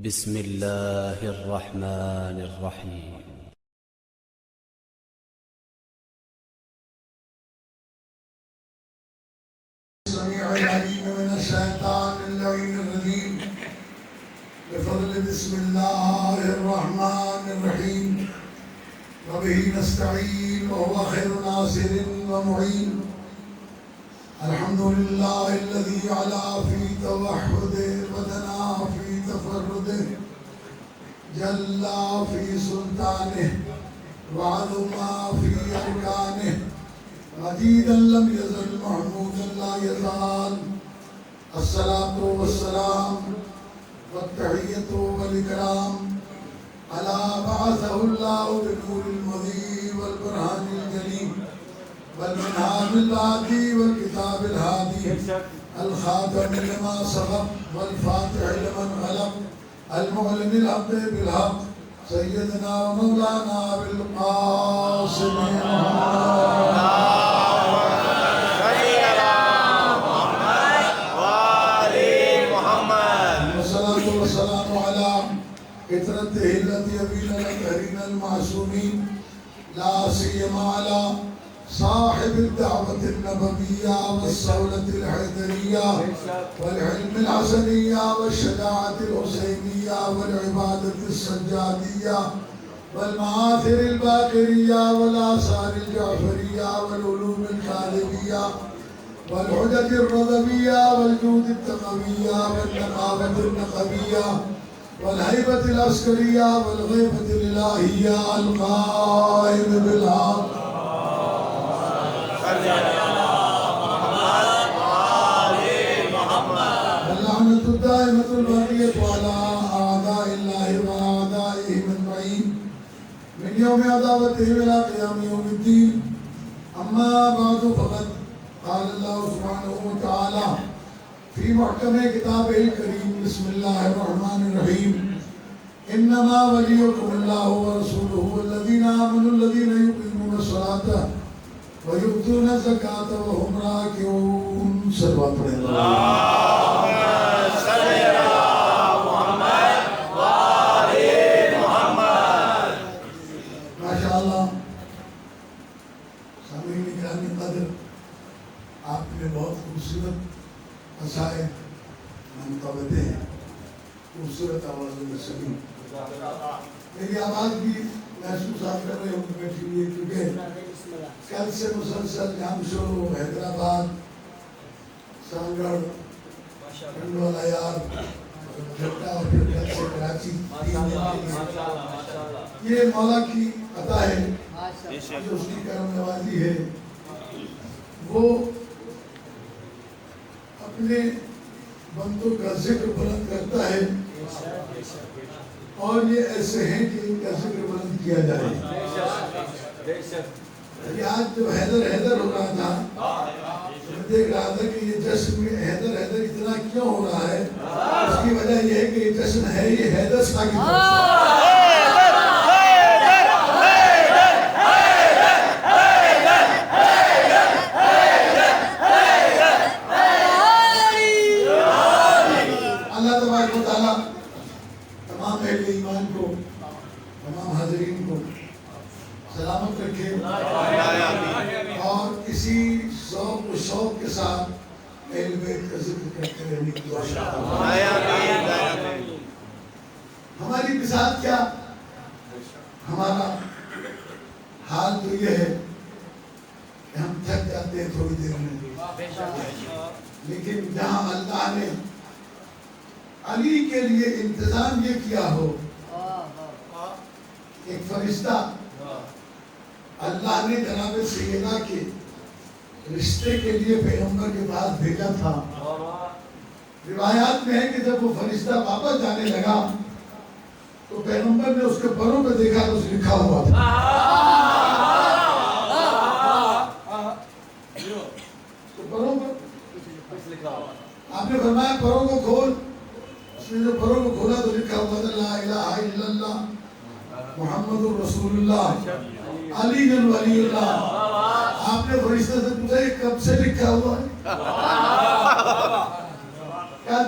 بسم الله الرحمن الرحيم. السميع العليم من الشيطان اللعين الرجيم. بفضل بسم الله الرحمن الرحيم. وبه نستعين وهو خير ناصر ومعين. الحمد لله الذي علا في توحده ودنا في تفرده، جل في سلطانه وعظم في أركانه، مجيدا لم يزل محمودا لا يزال. الصلاة والسلام والتحية والإكرام على بعثه الله بالنور المضيء والبرهان الجلي والمنهاج الهادي والكتاب الهادي، الخاتم لما سبق والفاتح لمن غلق، المعلن الحق بالحق، سيدنا ومولانا أبي القاسم محمد، والصلاة والسلام على فطرته التي يبين الأطهرين المعصومين، لا سيما على صاحب الدعوة النبوية والصولة الحيدرية والعلم الحسنية والشجاعة الحسينية والعبادة السجادية والمآثر الباقرية والآثار الجعفرية والعلوم الكاذبية والحجج الرضبية والجود التقوية والنقابة النقبية والهيبة العسكرية والغيبة الإلهية، القائم بالحق واللعنة الدائمة الباقية على أعداء الله وأعدائه أجمعين من يوم عداوتهم إلى قيام يوم الدين. أما بعد، فقد قال الله سبحانه وتعالى في محكم كتابه الكريم: بسم الله الرحمن الرحيم. إنما وليكم الله ورسوله والذين آمنوا الذين يقيمون الصلاة ويؤتون الزكاة وهم راكعون. صلوات آپ نے بہت خوبصورت قصائد منتبدے ہیں، خوبصورت آوازوں میں سنی. میری آواز بھی محسوس آپ کر رہے ہوں بیٹھی ہوئی، کیونکہ کل سے مسلسل جام شو حیدرآباد، سانگڑ، کنڈوالا یار، جھٹا اور پھر کل سے کراچی. یہ مولا کی عطا ہے، جو اس کی کرم نوازی ہے. وہ اپنے بندوں کا ذکر بلند کرتا ہے، اور یہ ایسے ہیں کہ ان کا ذکر بلند کیا جائے. آج جو حیدر حیدر ہو رہا تھا، میں دیکھ رہا تھا کہ یہ جشن میں حیدر حیدر اتنا کیوں ہو رہا ہے. اس کی وجہ یہ ہے کہ یہ جشن ہے یہ حیدر شاہ کی طرف. تمام اہل ایمان کو، تمام حاضرین کو سلامت رکھے، اور اسی ذوق و شوق کے ساتھ اہل بیت کا ذکر کرتے رہنے کی دعا. ہماری بساط کیا، ہمارا حال تو یہ ہے کہ ہم تھک جاتے ہیں تھوڑی دیر میں، لیکن جہاں اللہ نے علی کے لیے انتظام یہ کیا ہو، ایک فرشتہ اللہ نے جناب سیدہ کے رشتے کے لیے پیغمبر کے پاس بھیجا تھا. روایات میں ہے کہ جب وہ فرشتہ واپس جانے لگا تو پیغمبر نے اس کے پروں پہ دیکھا تو اس لکھا ہوا تھا. تو پروں پر آپ نے فرمایا پروں کو کھول. اس نے جو پروں کو کھولا تو لکھا ہوا تھا: لا الہ الا اللہ محمد الرسول اللہ علی ولی اللہ. آپ نے فرشتہ سے پوچھا یہ کب سے لکھا ہوا ہے؟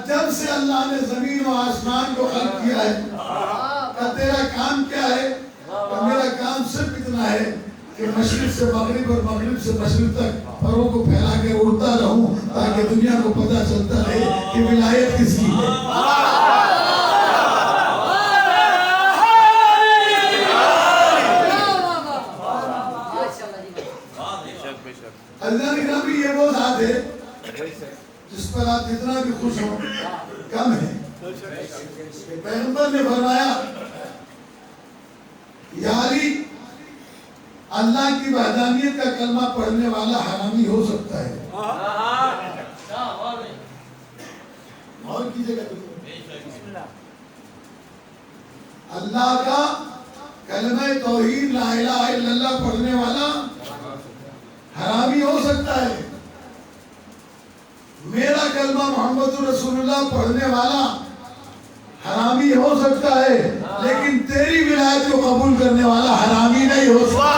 جب سے اللہ نے زمین و آسمان کو خلق کیا ہے کہ تیرا کام کیا ہے؟ کہ میرا کام صرف اتنا ہے کہ مشرق سے مغرب اور مغرب سے مشرق تک پروں کو پھیلا کے اڑتا رہوں تاکہ دنیا کو پتہ چلتا رہے کہ ولایت کس کی ہے۔ اللہ نے کہا بھی یہ وہ ذات ہے جس پر آپ جتنا بھی خوش ہوں کم ہے۔ پیغمبر نے فرمایا یاری اللہ کی وحدانیت کا کلمہ پڑھنے والا حرامی ہو سکتا ہے۔ اور کیجئے گا اللہ کا کلمہ توحید لا الہ الا اللہ پڑھنے والا حرامی ہو سکتا ہے۔ میرا کلمہ محمد رسول اللہ پڑھنے والا حرامی ہو سکتا ہے، لیکن تیری ولایت کو قبول کرنے والا حرامی نہیں ہو سکتا۔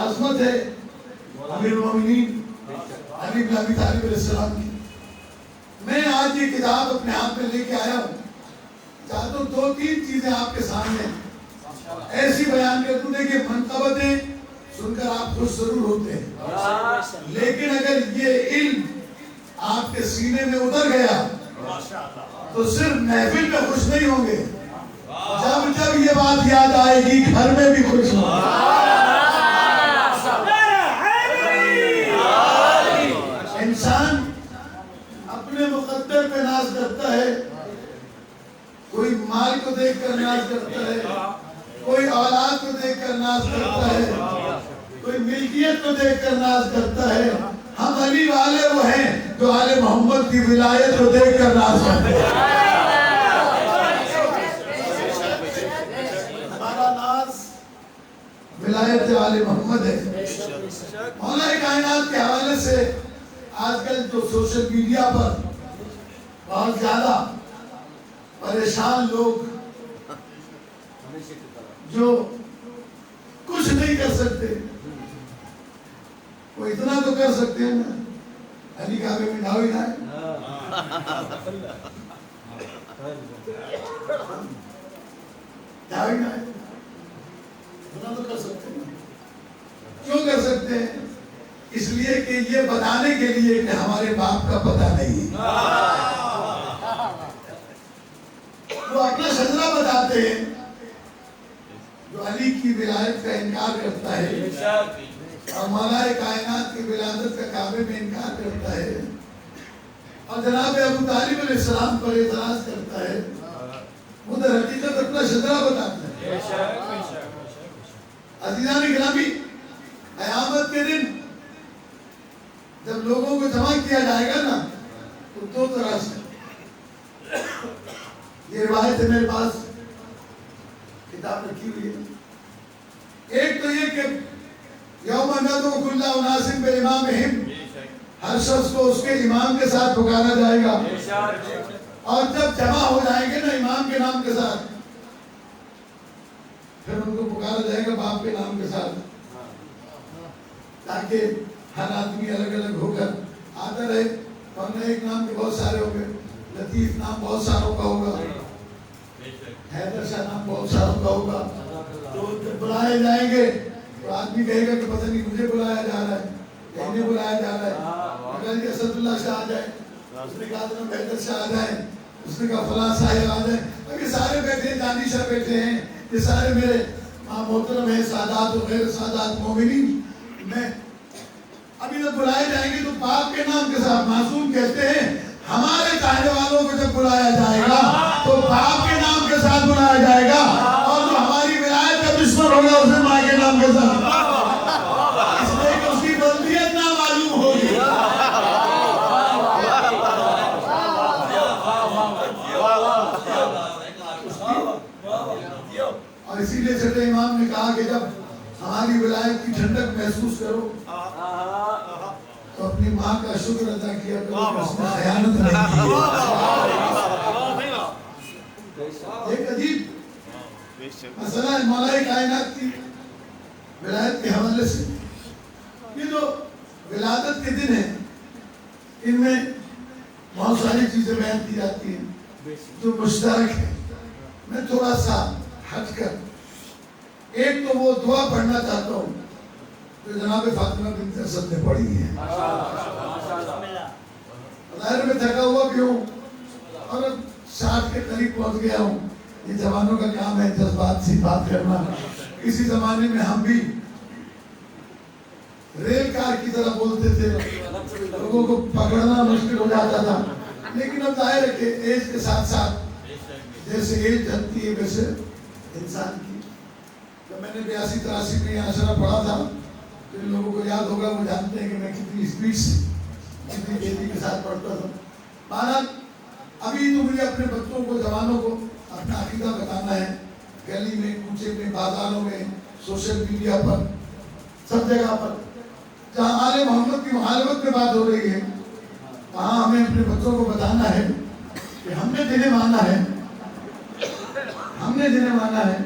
عظمت ہے امیر المومنین علی بن ابی طالب علیہ السلام کی۔ میں آج یہ کتاب اپنے ہاتھ میں لے کے آیا ہوں، چاہتا ہوں دو تین چیزیں آپ کے سامنے ایسی بیان کر دوں کہ منقبتیں سن کر آپ خوش ضرور ہوتے ہیں، لیکن اگر یہ علم آپ کے سینے میں اتر گیا تو صرف محفل میں خوش نہیں ہوں گے، جب جب یہ بات یاد آئے گی گھر میں بھی خوش ہوں گے۔ انسان اپنے مقدر پہ ناز کرتا ہے، کوئی مال کو دیکھ کر ناز کرتا ہے، کوئی اولاد کو دیکھ کر ناز کرتا ہے، کوئی ملکیت کو دیکھ کر ناز کرتا ہے۔ ہم علی والے وہ ہیں جو آل محمد کی ولایت کو دیکھ کر ناز کرتے ہیں۔ ہمارا ناز ولایت آل محمد ہے۔ مولا کائنات کے حوالے سے آج کل جو سوشل میڈیا پر بہت زیادہ پریشان لوگ جو کچھ نہیں کر سکتے، وہ اتنا تو کر سکتے ہیں نا، علی کعبے میں جاؤ ہی نہ ہے، جاؤ ہی نہ ہے، اتنا تو کر سکتے ہیں۔ کیوں کر سکتے ہیں؟ اس لیے کہ یہ بتانے کے لیے کہ ہمارے باپ کا پتہ نہیں ہے۔ وہ اپنا شجرہ بتاتے ہیں جو علی کی ولایت کا انکار کرتا ہے اور مولا کائنات کی ولادت کا کعبے میں انکار کرتا ہے اور جناب ابو طالب علیہ السلام پر اعتراض کرتا ہے، وہ در حقیقت اپنا شجرہ بتاتا ہے۔ عزیزان گرامی، قیامت کے دن جب لوگوں کو جمع کیا جائے گا نا تو دو طرح سے، یہ روایت ہے میرے پاس کتاب رکھی ہوئی ہے۔ ایک تو یہ کہ یوم ندعو کل اناس بامامہم، ہر شخص کو اس کے امام کے ساتھ پکارا جائے گا، اور جب جمع ہو جائیں گے نا امام کے نام کے ساتھ، پھر ان کو پکارا جائے گا باپ کے نام کے ساتھ، تاکہ ہر آدمی الگ الگ ہو کر آتا رہے۔ ورنہ ایک نام کے بہت سارے ہوں گے، لطیف نام بہت ساروں کا ہوگا، حیدر شاہ نام بہت ساروں کا ہوگا، تو جب بلائے جائیں گے تو آدمی کہے گا کہ پتہ نہیں مجھے بلایا جا رہا ہے یا انہیں بلایا جا رہا ہے۔ اگر یہ اسد اللہ شاہ آ جائے، اس نے کہا جناب حیدر شاہ آ جائے، اس نے کہا فلاں صاحب آ جائے، اب یہ سارے بیٹھے ہیں، جانی شاہ بیٹھے ہیں، یہ سارے میرے محترم ہیں، سادات و غیر سادات مومنین۔ میں ابھی جب بلائے جائیں گے تو باپ کے نام کے ساتھ، معصوم کہتے ہیں ہمارے چاہنے والوں کو جب بلایا جائے گا تو باپ کے نام کے ساتھ بلایا جائے گا، اور جو ہماری ولایت کا دشمن ہوگا اسے ماں کے نام کے ساتھ، اس لیے کہ اس کی بلدیت نامعلوم ہوگی۔ اور اسی لیے چھٹے امام نے کہا کہ جب ہماری ولایت کی ٹھنڈک محسوس کرو تو اپنی ماں کا شکر ادا کیا کرو کہ اس نے خیانت نہیں کی۔ ایک عجیب مسئلہ ہے مولا کائنات کی ولایت کے حوالے سے، یہ جو ولادت کے دن ہیں، ان میں بہت ساری چیزیں بیان کی جاتی ہیں جو مشترک ہیں. میں تھوڑا سا ہٹ کر ایک تو وہ دعا پڑھنا چاہتا ہوں جو جناب فاطمہ بنت اسد نے پڑھی ہے. ظاہر میں تھکا ہوا بھی ہوں اور 60 کے قریب پہنچ گیا ہوں. یہ جوانوں کا کام ہے جذبات سے بات کرنا. اسی زمانے میں ہم بھی ریل کار کی طرح بولتے تھے، لوگوں کو پکڑنا مشکل ہو جاتا تھا. لیکن اب ظاہر ہے کہ ایج کے ساتھ ساتھ جیسے ایج چلتی ہے ویسے انسان کی. جب میں نے 82-83 میں یہ اشرا پڑھا تھا، جن لوگوں کو یاد ہوگا وہ جانتے ہیں کہ میں کتنی اسپیڈ سے کتنی تیزی کے ساتھ پڑھتا تھا. مہاراج ابھی تو مجھے اپنے بچوں کو، جوانوں کو اپنا عقیدہ بتانا ہے. گلی میں، کوچے میں، بازاروں میں، سوشل میڈیا پر، سب جگہ پر جہاں آل محمد کی مخالفت میں بات ہو رہی ہے، وہاں ہمیں اپنے بچوں کو بتانا ہے کہ ہم نے جنہیں مانا ہے، ہم نے جنہیں مانا ہے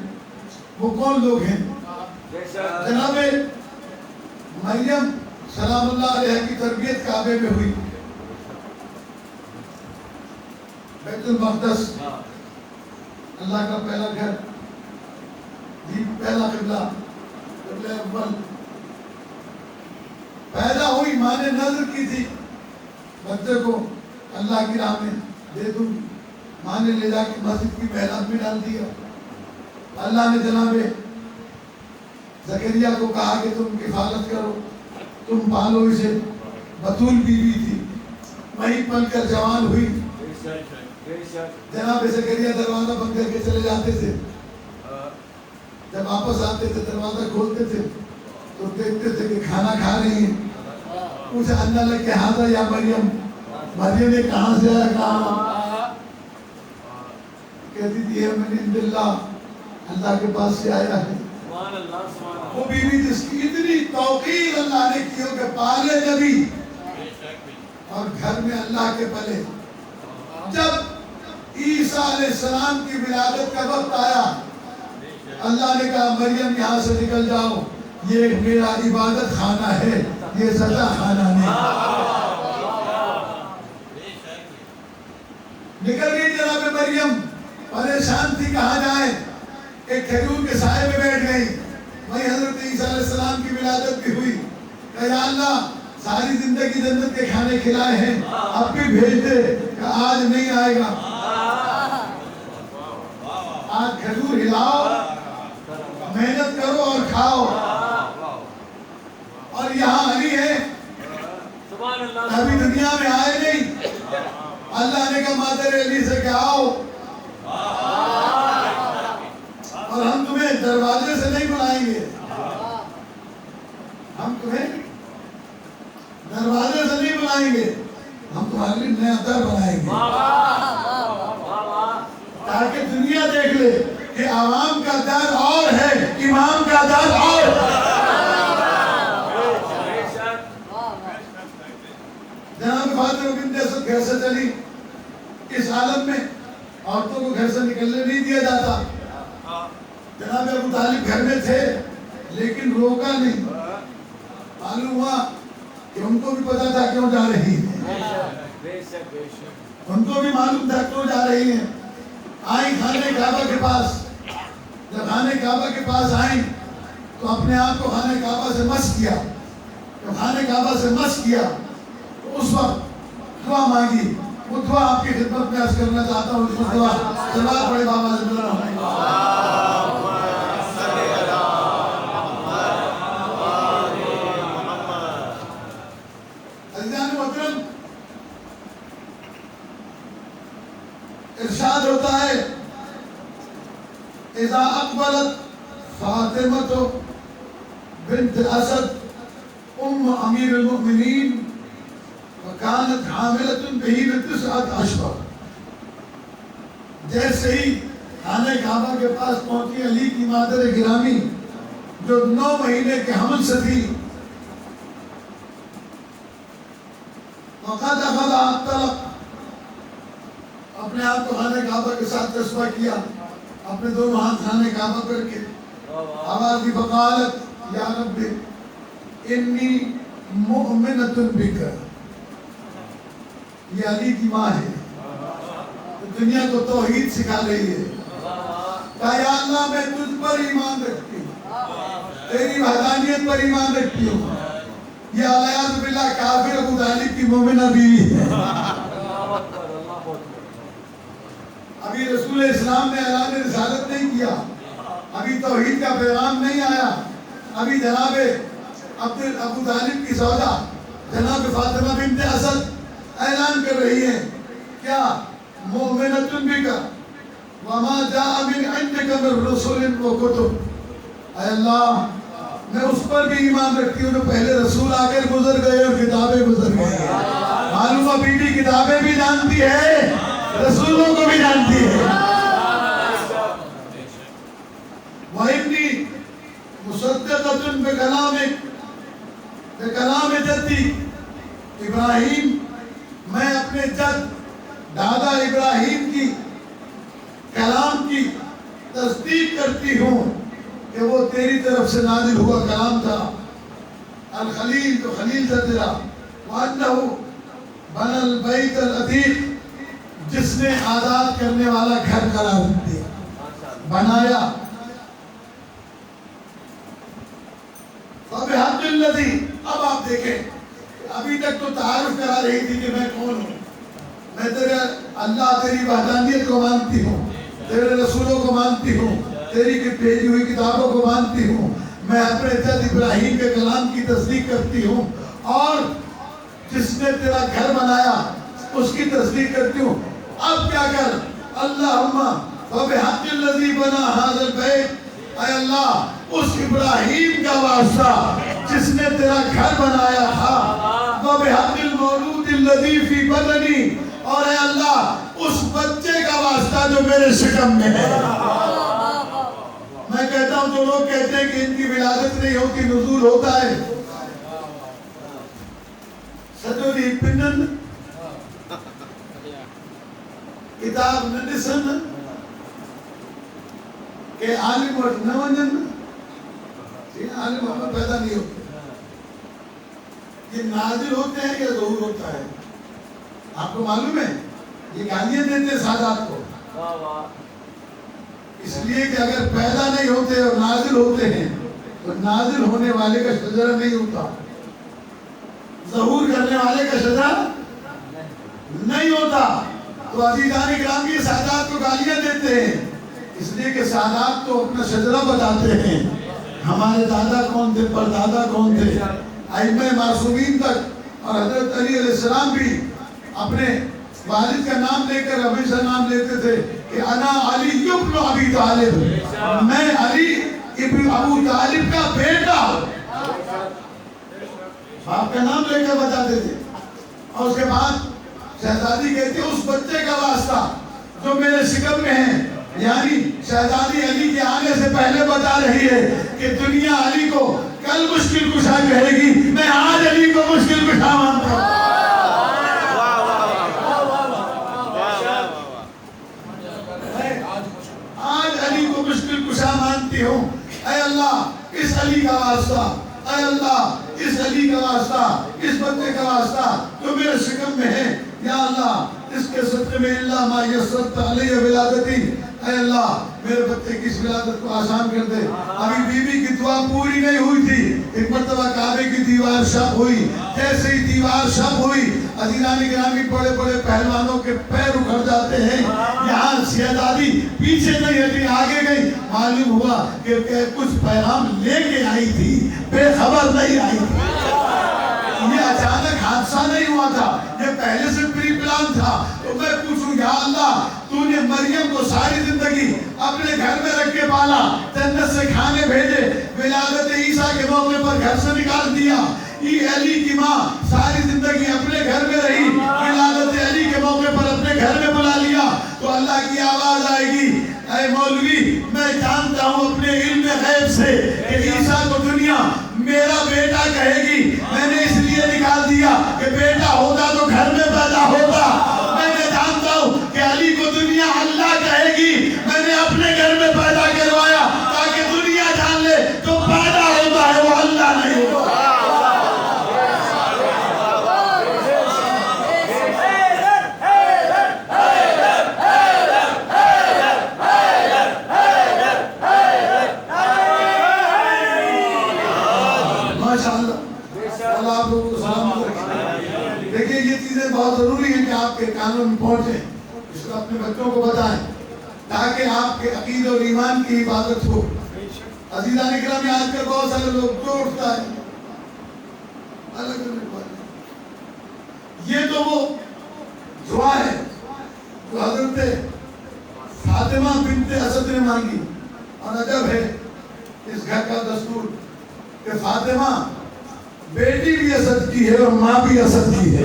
وہ کون لوگ ہیں. جناب مریم سلام اللہ علیہ کی تربیت کعبے میں ہوئی. بیت المقدس اللہ کا پہلا گھر، پہلا قبلہ، قبلہ اول. پیدا ہوئی، ماں نے نظر کی تھی بچے کو اللہ کی راہ میں دے دوں. ماں نے لے جا کے مسجد کی محراب میں ڈال دیا. اللہ نے جناب زکریا کو کہا کہ تم کفالت کرو، تم پالو اسے. بطول بیوی تھی، وہیں پل کر جوان ہوئی. جناب زکریا دروازہ بند کر کے چلے جاتے تھے. جب واپس آتے تھے دروازہ کھولتے تھے تو دیکھتے تھے کہ کھانا کھا رہی ہیں. پوچھا اللہ نے کہ ہاں یا مریم، مریم نے کہاں سے آیا؟ کہاں؟ کہتی تھی ہے من عند اللہ، اللہ کے پاس سے آیا ہے. وہ بیوی جس کی اتنی توقیر اللہ نے کی ہو کہ پالے نبی اور گھر میں اللہ کے پلے. جب عیسیٰ علیہ السلام کی ولادت کا وقت آیا، اللہ نے کہا مریم یہاں سے نکل جاؤ، یہ میرا عبادت خانہ ہے، یہ سزا خانہ نہیں. نکل گئی جناب مریم، پریشان تھی کہاں جائیں. ایک کھجور کے سائے میں بیٹھ گئی. وہیں حضرت عیسیٰ علیہ السلام کی ولادت بھی ہوئی. کہ یا اللہ ساری زندگی جنت کے کھانے کھلائے ہیں، اب بھی بھیج دے کہ آج نہیں آئے گا. آج کھجور ہلاؤ، محنت کرو اور کھاؤ. اور یہاں علی ہے، ابھی دنیا میں آئے نہیں. اللہ نے کہا مادر علی سے کہ آؤ، اور ہم تمہیں دروازے سے نہیں بلائیں گے، ہم تمہیں دروازے سے نہیں بلائیں گے، ہم تمہارے لیے نیا در بنائیں گے تاکہ دنیا دیکھ لے کہ عوام کا در اور ہے، امام کا در اور ہے. جناب فاطمہ بنت اسد گھر سے چلی. اس عالم میں عورتوں کو گھر سے نکلنے نہیں دیا جاتا. جناب ابو طالب گھر میں تھے لیکن روکا نہیں. معلوم ہوا کہ ان کو بھی پتا تھا کیوں جا رہی ہیں، ان کو بھی معلوم تھا کیوں جا رہی ہیں. آئی خانہ کعبہ کے پاس. جب خانہ کعبہ کے پاس آئیں تو اپنے آپ کو خانہ کعبہ سے مس کیا. جب خانہ کعبہ سے مس کیا تو اس وقت دعا مانگی. وہ دعا آپ کی خدمت میں عرض کرنا چاہتا ہوں. اس دعا صلوات پڑھے بابا سے ملنا عزیزان محترم. ارشاد ہوتا ہے اذا اقبلت فاطمہ بنت اسد ام امیر المؤمنین وکانت حاملۃ بہ ب9 اشہر. جیسے ہی خانہ کعبہ کے پاس پہنچی علی کی مادر گرامی جو 9 مہینے کے حمل سے تھی، وقد اخذ الطلق، اپنے آپ کو خانہ کعبہ کے ساتھ تسبیح کیا، اپنے دونوں ہاتھ خانہ کعبہ کر کے آواز دی فقالت یا رب انی مؤمنۃ بک، یہ علی کی ماں ہے، دنیا کو توحید سکھا رہی ہے. کہا یا اللہ میں تجھ پر ایمان رکھتی ہوں، تیری وحدانیت پر ایمان رکھتی ہوں. یہ علیہ باللہ کافر ابو طالب کی مومنہ بیوی ہے. ابھی رسول اسلام نے اعلان رسالت نہیں کیا، ابھی توحید کا پیغام نہیں آیا. ابھی جناب ابو طالب کی زوجہ جناب فاطمہ بنت اسد اعلان کر رہی ہے کیا؟ مؤمنۃ بک وما جاء من عندک من رسول وکتب. اے اللہ میں اس پر بھی ایمان رکھتی ہوں جو پہلے رسول آ کر گزر گئے اور کتابیں گزر گئی ہیں. معلومہ بی بی کتابیں بھی جانتی ہے، رسولوں کو بھی جانتی ہے. وَإِنِّي مُصَدِّقَةٌ بِكَلَامِكَ بِكَلَامِ جَدِّی ابراہیم، میں اپنے جد دادا ابراہیم کی کلام کی تصدیق کرتی ہوں کہ وہ تیری طرف سے نازل ہوا کلام تھا. الخلیل تو خلیل تھا تیرا. وَأَنَّهُ بَنَى الْبَيْتَ الْعَتِیقَ، جس نے آزاد کرنے والا گھر قرار دیا، بنایا. فَبِحَقِّ الَّذِی، اب آپ دیکھیں ابھی تک تو تعارف کرا رہی تھی کہ میں کون ہوں. میں تیرے اللہ تیری وحدانیت کو مانتی ہوں، تیرے رسولوں کو مانتی ہوں، تیری بھیجی ہوئی کتابوں کو مانتی ہوں. میں اپنے جد ابراہیم کے کلام کی تصدیق کرتی ہوں، اور جس نے تیرا گھر بنایا اس کی تصدیق کرتی ہوں. اب کیا کر؟ اللہم فبحق الذی بنا ھذا البیت، اے اللہ اس ابراہیم کا واسطہ جس نے تیرا گھر بنایا تھا. وبحق المولود الذی فی بدنی، اور اے اللہ اس بچے کا واسطہ جو میرے شکم میں ہے. میں کہتا ہوں جو لوگ کہتے ہیں کہ ان کی ولادت نہیں ہوتی، نزول ہوتا ہے. سجودی پنن کتاب نڈسن کہ عالم اور نوانجن عالم محمد پیدا نہیں ہوتے، یہ نازل ہوتے ہیں یا ظہور ہوتا ہے. آپ کو معلوم ہے یہ گالیاں دیتے ہیں سادات کو، اس لیے کہ اگر پیدا نہیں ہوتے اور نازل ہوتے ہیں تو نازل ہونے والے کا شجرہ نہیں ہوتا، ظہور کرنے والے کا شجرہ نہیں ہوتا. تو عزیزان کرام کی سادات کو گالیاں دیتے ہیں اس لیے کہ سادات تو اپنا شجرہ بتاتے ہیں. ہمارے دادا کون تھے، پردادا کون تھے، ائمہ معصومین تک، اور حضرت علی علیہ السلام بھی اپنے والد کا نام لے کر ہمیشہ نام لیتے تھے کہ انا علی ابن ابی طالب، میں علی ابن ابو طالب کا بیٹا. باپ کا نام لے کر بتاتے تھے. اور اس کے بعد شہزادی کہتی ہے اس بچے کا واسطہ جو میرے شکم میں ہے، یعنی شہزادی علی کے آنے سے پہلے بتا رہی ہے کہ دنیا علی کو کل مشکل کشا کہے گی، میں آج علی کو مشکل کشا مانتا ہوں. آج علی کو مشکل کشا مانتی ہوں. اے اللہ اس علی کا واسطہ، اے اللہ اس علی کا واسطہ، اس بندے کا واسطہ جو میرے شکم میں ہے، یا اللہ اس کے صدقے میں اللہ ما یسرت علی ولادتی، اے اللہ میرے بچے کی اس ولادت کو آسان کر دے. ابھی بی بی کی دعا پوری نہیں ہوئی تھی، ایک مرتبہ کعبے کی دیوار شب ہوئی. جیسے ہی دیوار شب ہوئی، عزیزان گرامی بڑے بڑے پہلوانوں کے پیر اکھڑ جاتے ہیں. یہاں شہزادی پیچھے نہیں ہٹی، آگے گئی. معلوم ہوا کہ کچھ پیغام لے کے آئی تھی، بے خبر نہیں آئی تھی. یہ اچانک حادثہ نہیں ہوا تھا، یہ پہلے سے پری پلان تھا. تو میں پوچھوں یا اللہ تو نے مریم کو ساری زندگی اپنے گھر میں رکھ کے پالا، جنت سے کھانے بھیجے، ولادت عیسیٰ کے موقع پر گھر سے نکال دیا. یہ علی کی ماں ساری زندگی اپنے گھر میں رہی، ولادت علی کے موقع پر اپنے گھر میں بلا لیا. تو اللہ کی آواز آئے گی، اے مولوی میں جانتا ہوں اپنے علم غیب سے کہ عیسیٰ کو دنیا میرا بیٹا کہے گی. میں نے اس لیے نکال دیا کہ بیٹا ہوتا تو گھر میں پیدا ہوتا. میں نے جانتا ہوں کہ علی کو دنیا اللہ کہے گی. میں نے اپنے گھر میں پیدا کروایا تاکہ دنیا جان لے جو پیدا ہوتا ہے وہ اللہ نہیں ہوتا. چیزیں بہت ضروری ہیں کہ آپ کے کانوں میں پہنچیں، اس کو اپنے بچوں کو بتائیں تاکہ آپ کے عقیدہ اور ایمان کی حفاظت ہو۔ عزیزان اکرام، آج کل بہت سارے لوگ جو اٹھتا ہے یہ تو وہ دعا ہے جو حضرت فاطمہ بنت اسد نے مانگی، اور عجب ہے اس گھر کا دستور کہ فاطمہ بیٹی بھی اسد کی ہے اور ماں بھی اسد کی ہے۔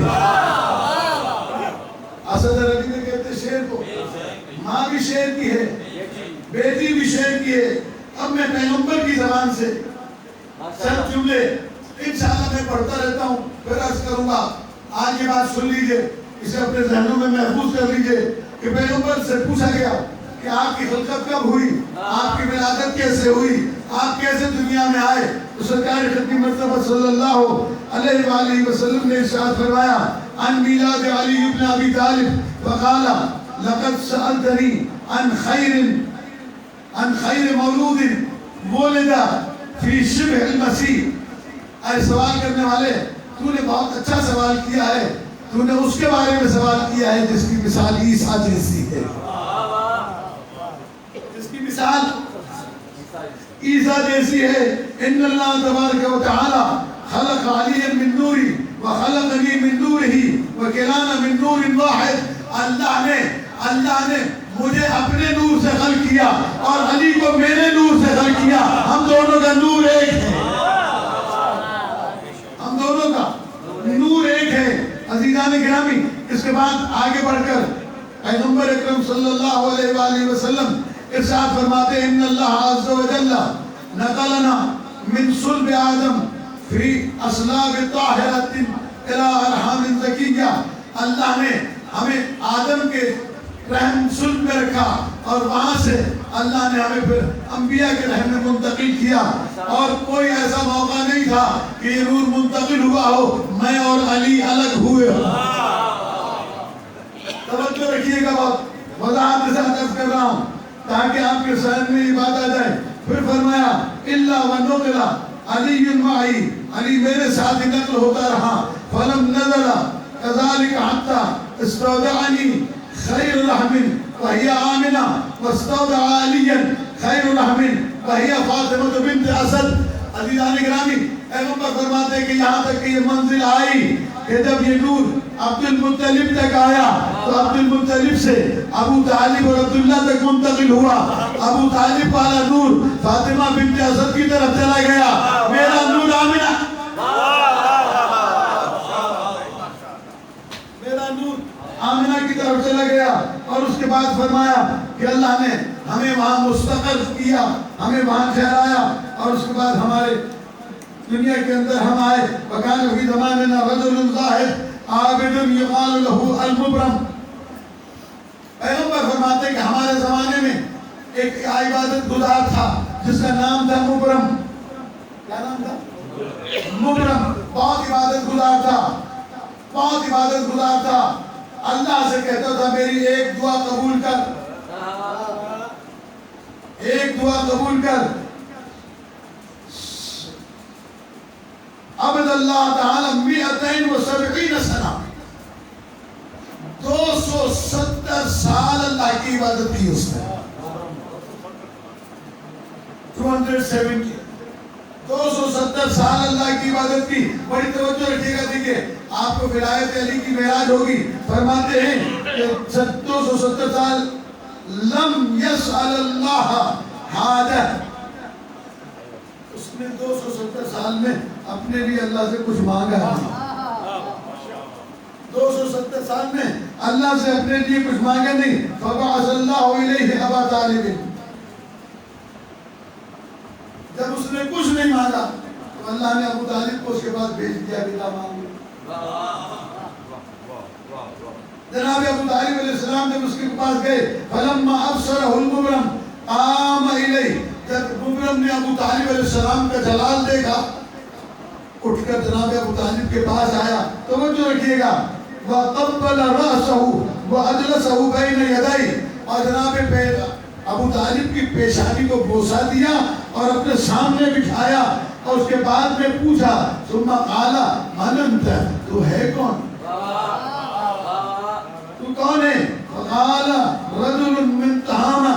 اسد عربی میں کہتے ہیں شیر کو، ماں بھی شیر کی ہے، بیٹی بھی شیر کی ہے۔ اب میں پیغمبر کی زبان سے چند جملے انشاءاللہ میں پڑھتا رہتا ہوں، پھر عرض کروں گا، آج یہ بات سن لیجئے، اسے اپنے ذہنوں میں محفوظ کر لیجئے کہ پیغمبر سے پوچھا گیا کہ آپ کی خلقت کب ہوئی، آپ کی ولادت کیسے ہوئی، آپ کیسے دنیا میں آئے؟ تو سرکار ختم مرتبہ صلی اللہ علیہ وآلہ وسلم نے ارشاد فرمایا عن میلاد علی ابن ابی طالب فقال لقد سألتنی عن خیر مولود ولد فی شبہ المسیح۔ اے سوال کرنے والے، تو نے بہت اچھا سوال کیا ہے، تو نے اس کے بارے میں سوال کیا ہے جس کی مثال عیسیٰ جیسی ہے، جس کی مثال عیسیٰ جیسی ہے۔ ان اللہ تبارک و تعالی خلق علی من نوری وخلقنی من نورہ وکلانا من نور واحد۔ اللہ نے مجھے اپنے نور سے خلق کیا اور علی کو میرے نور سے خلق کیا، ہم دونوں کا نور ایک ہے، ہم دونوں کا نور ایک ہے۔ عزیزان گرامی، اس کے بعد آگے بڑھ کر پیغمبر اکرم صلی اللہ علیہ وآلہ وسلم ارشاد فرماتے ہیں ان اللہ عز و جل نقلنا من صلب آدم فی اصلاب طاہرۃ الی ارحام زکیہ۔ اللہ نے ہمیں آدم کے رحم صلب میں رکھا اور وہاں سے اللہ نے ہمیں پھر انبیاء کے رحم میں منتقل کیا، اور کوئی ایسا موقع نہیں تھا کہ یہ نور منتقل ہوا ہو میں اور علی الگ ہوئے ہو۔ توجہ رکھیے گا، بہت وضاحت کے ساتھ عرض کر رہا ہوں تاکہ آپ کے ذہن میں یہ بات آ جائے۔ پھر فرمایا الا ونقل علی معی، علی میرے ساتھ نقل ہوتا رہا، فلم نزل كذلك حتى استودعني خير رحم وهي آمنة واستودع عليا خير رحم وهي فاطمة بنت اسد۔ عزیزان گرامی، پیغمبر فرماتے ہیں کہ یہاں تک کہ یہ منزل آئی کہ جب یہ نور عبد المطلب تک آیا تو عبد المطلب سے ابو طالب اور عبداللہ تک منتقل ہوا، ابو طالب والا نور فاطمہ بنت اسد کی طرف چلا گیا، میرا نور آمنہ، میرا نور آمنہ کی طرف چلا گیا۔ اور اس کے بعد فرمایا کہ اللہ نے ہمیں وہاں مستقر کیا، ہمیں وہاں ٹھہرایا، اور اس کے بعد ہمارے دنیا کے اندر ہم آئے۔ وَكَانَ فِي زَمَانِنَا رَجُلٌ زَاهِدٌ عَابِدٌ يُقَالُ لَهُ الْمُبْرَمُ۔ پیغمبر فرماتے ہیں کہ ہمارے زمانے میں ایک عبادت گزار تھا جس کا نام تھا مبرم۔ کیا نام تھا؟ مبرم۔ بہت عبادت گزار تھا، بہت عبادت گزار تھا، اللہ سے کہتا تھا میری ایک دعا قبول کر، ایک دعا قبول کر۔ عبد اللہ تعالی 270 سنہ، 270 سال اللہ کی عبادت کی اس نے، 270 سال اللہ کی عبادت کی۔ بڑی توجہ رکھیے گا، دیکھیے آپ کو ولایت علی کی معراج ہوگی، فرماتے ہیں کہ 270 سال لم یسأل اللہ حاجہ، اس نے 270 سال میں اپنے لیے اللہ سے کچھ مانگا نہیں، 270 سال میں اللہ سے اپنے لیے کچھ مانگا نہیں۔ فبعث اللہ الیہ ابا طالب، جب اس نے کچھ نہیں مانگا تو اللہ نے ابو طالب کو اس کے بعد بھیج دیا کہ لا مانگو۔ جناب ابو طالب علیہ السلام جب اس کے پاس گئے، فلما ابصرہ المبرم قام الیہ، جب مبرم نے ابو طالب علیہ السلام کا جلال دیکھا، اٹھ کر جناب ابو طالب کے پاس آیا۔ توجہ رکھیے گا، وقبل رأسہ واجلسہ بین یدیہ، اور جناب ابو طالب کی پیشانی کو بوسہ دیا اور اپنے سامنے بٹھایا، اور اس کے بعد میں پوچھا ثم قال من انت، تو ہے کون؟ قال رجل من تہامہ،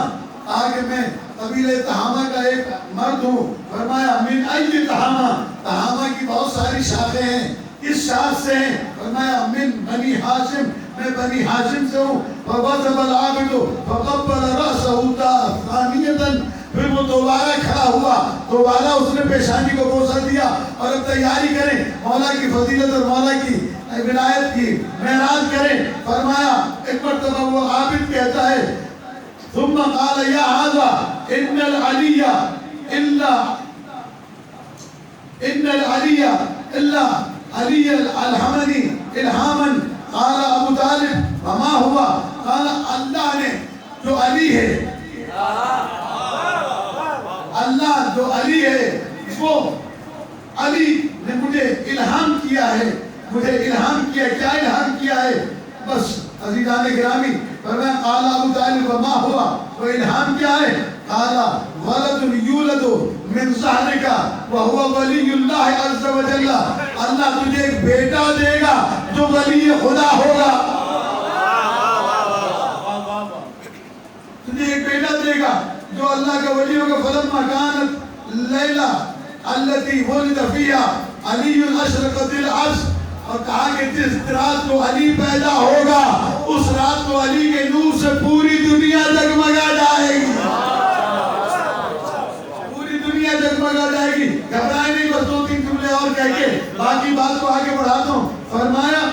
آگے میں قبیلہ تہامہ کا ایک مرد ہوں. فرمایا من ای تہامہ، تہامہ کی بہت ساری شاخیں ہیں، اس شاخ سے ہیں. فرمایا من بنی ہاشم، میں بنی ہاشم سے ہوں. فوضب العابد فقبل رأسه ثانیۃ، پھر وہ دوبارہ کھڑا ہوا، دوبارہ اس نے پیشانی کو بوسہ دیا. اور اب تیاری کریں مولا کی فضیلت اور مولا کی ولایت کی معراج کریں. فرمایا ایک مرتبہ وہ عابد کہتا ہے ثم قال یا هذا ان العلی الا علی الحمنی الہاما. قال ابو طالب وما ہوا؟ قال اللہ نے جو علی ہے، اللہ جو علی ہے، وہ علی نے مجھے الہام کیا ہے. مجھے الہام کیا، کیا الہام کیا ہے؟ بس عزیزان گرامی فرمایا قال ابو طالب وما ہوا، وہ الہام کیا ہے؟ قال ولد یولد من ظہرک وہو ولی اللہ عز وجل، اللہ تجھے ایک بیٹا دے گا جو ولی خدا ہوگا. تجھے ایک بیٹا دے گا جو اللہ کا ولی ہوگا. فلما كانت لیلہ التي ولد فيها علی اشرقت العصر، اور کہا کہ جس رات کو علی پیدا ہوگا اس رات کو علی کے نور سے پوری دنیا جگمگا جائے گی، پوری دنیا جگمگا جائے گی. گھبرائے نہیں، بس دو تین جملے اور کہہ کے باقی بات کو آگے بڑھاتا ہوں. فرمایا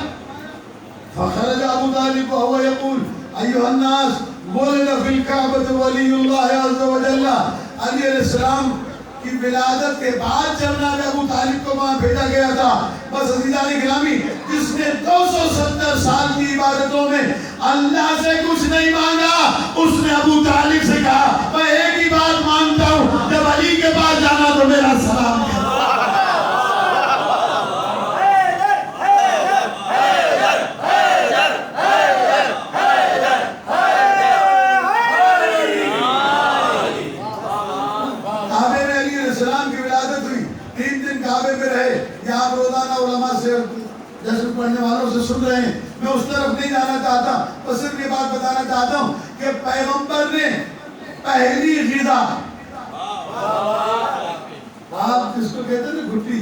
فخرج ابو طالب وهو يقول ایھا الناس ولد فی الکعبۃ ولی اللہ عز وجل. علی علیہ السلام کی ولادت کے بعد جناب ابو طالب کو وہاں بھیجا گیا تھا. بس عزیزان گرامی، جس نے 270 سال کی عبادتوں میں اللہ سے کچھ نہیں مانگا، اس نے ابو طالب سے کہا میں ایک ہی بات مانگتا ہوں، جب علی کے پاس جانا تو میرا سلام کہنا. جشن پڑھنے والوں سے سن رہے ہیں، میں اس طرف نہیں جانا چاہتا، بس صرف یہ بات بتانا چاہتا ہوں کہ پیغمبر نے پہلی غذا، آپ جس کو کہتے ہیں نا گھٹی،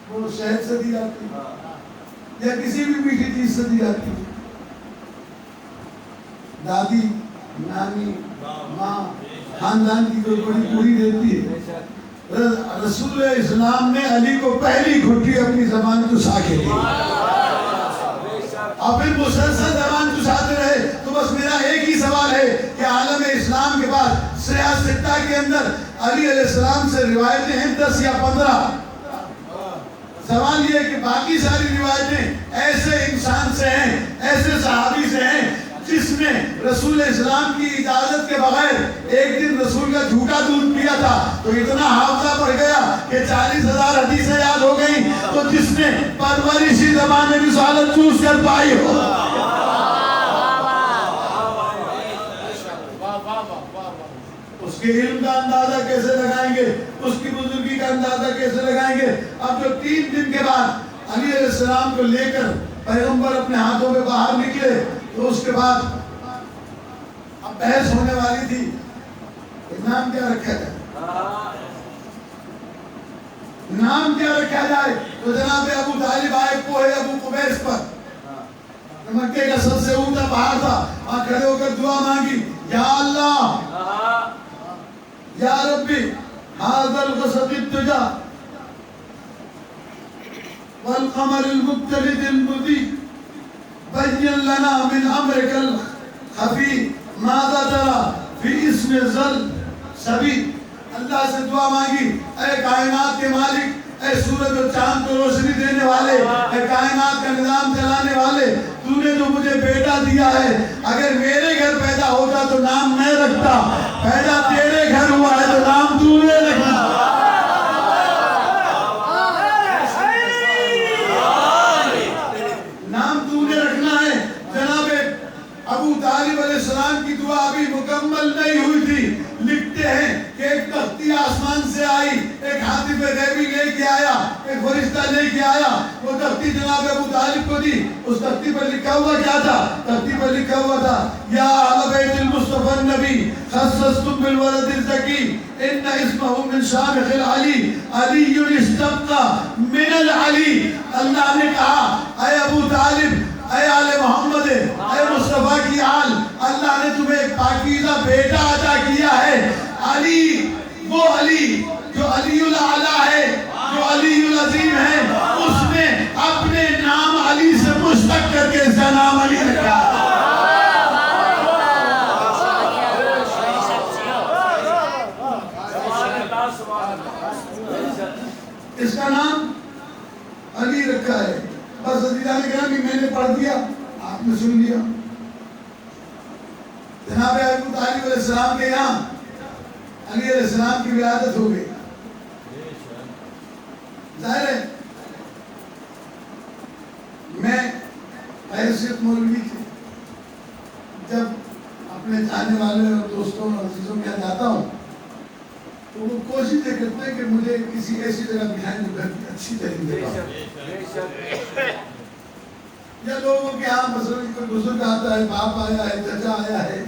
وہ شہد سے دی جاتی ہے یا کسی بھی میٹھی چیز سے دی جاتی ہے. دادی، نانی، ماں، خاندان کی کوئی بڑی پوری دیتی ہے. رسول اسلام نے علی کو پہلی گھٹی اپنی زبان چسا کے دی، اور پھر مسلسل زبان چساتے رہے. تو بس میرا ایک ہی سوال ہے کہ عالم اسلام کے بعد سیاہ ستہ کے اندر علی علیہ السلام سے روایتیں ہیں 10 یا 15. سوال یہ ہے کہ باقی ساری روایتیں ایسے انسان سے ہیں، ایسے صحابی سے ہیں جس نے رسول اسلام کی اجازت کے بغیر ایک دن رسول کا جھوٹا دودھ پیا تھا تو اتنا حافظہ پڑ گیا کہ 40,000 حدیثیں یاد ہو گئی. تو جس نے پرورشی زبان رسالت چوس کر پائی ہو، اس کے علم کا اندازہ کیسے لگائیں گے، اس کی بزرگی کا اندازہ کیسے لگائیں گے. اب جو 3 دن کے بعد علی علیہ السلام کو لے کر پیغمبر اپنے ہاتھوں پہ باہر نکلے تو اس کے بعد اب بحث ہونے والی تھی نام کیا رکھا جائے، نام کیا رکھا جائے. تو جناب ابو طالب آئے کوہ ابو قبیس پر، مکے کا سب سے اونچا پہاڑ تھا، وہاں کھڑے ہو کر دعا مانگی، یا اللہ یا ربی ھذا الغسق الدجا والقمر المبتلج المضيء بين لنا من امرك الخفي ماذا ترى في اسم ذل سبی. اللہ سے دعا مانگی، اے کائنات کے مالک، اے سورج اور چاند کو روشنی دینے والے، اے کائنات کا نظام چلانے والے، تو نے جو مجھے بیٹا دیا ہے، اگر میرے گھر پیدا ہوتا تو نام میں رکھتا، پیدا تیرے گھر ہوا ہے تو نام تو نے رکھا. ابو طالب علیہ السلام کی دعا ابھی مکمل نہیں ہوئی تھی. لکھتے ہیں کہ ایک تختی آسمان سے آئی، ایک ہاتف غیبی لے کے آیا، ایک فرشتہ لے کے آیا. وہ تختی جناب جناب ابو طالب کو دی. اس تختی پر لکھا ہوا کیا تھا؟ تختی پر لکھا ہوا تھا یا اہل بیت المصطفی النبی خصصتم بالولد الزکی ان اسمہ من شامخ العلی علی استبقى من العلی. اللہ نے کہا اے ابو طالب، اے آل محمد، اے مصطفیٰ کی آل، اللہ نے تمہیں ایک پاکیزہ بیٹا عطا کیا ہے. علی، وہ علی جو علی الاعلیٰ ہے، جو علی العظیم ہے، اس نے اپنے نام علی سے مشتق کر کے اس کا نام علی رکھا. اس کا نام علی رکھا ہے. بس عزیزان گرامی میں نے پڑھ دیا، آپ نے سن لیا. جناب ابو طالب علیہ السلام کے یہاں علی علیہ السلام کی ولادت ہو گئی. ظاہر ہے میں حیثیت مولوی کی جب اپنے جانے والے اور دوستوں اور عزیزوں کے یہاں جاتا ہوں تو وہ کوشش یہ کرتے ہیں کہ مجھے کسی ایسی جگہ دکھائیں جو گھر کی اچھی تعلیم دے پاؤں. یا لوگوں کے یہاں مثلاً کوئی بزرگ آتا ہے، باپ آیا ہے، چچا آیا ہے،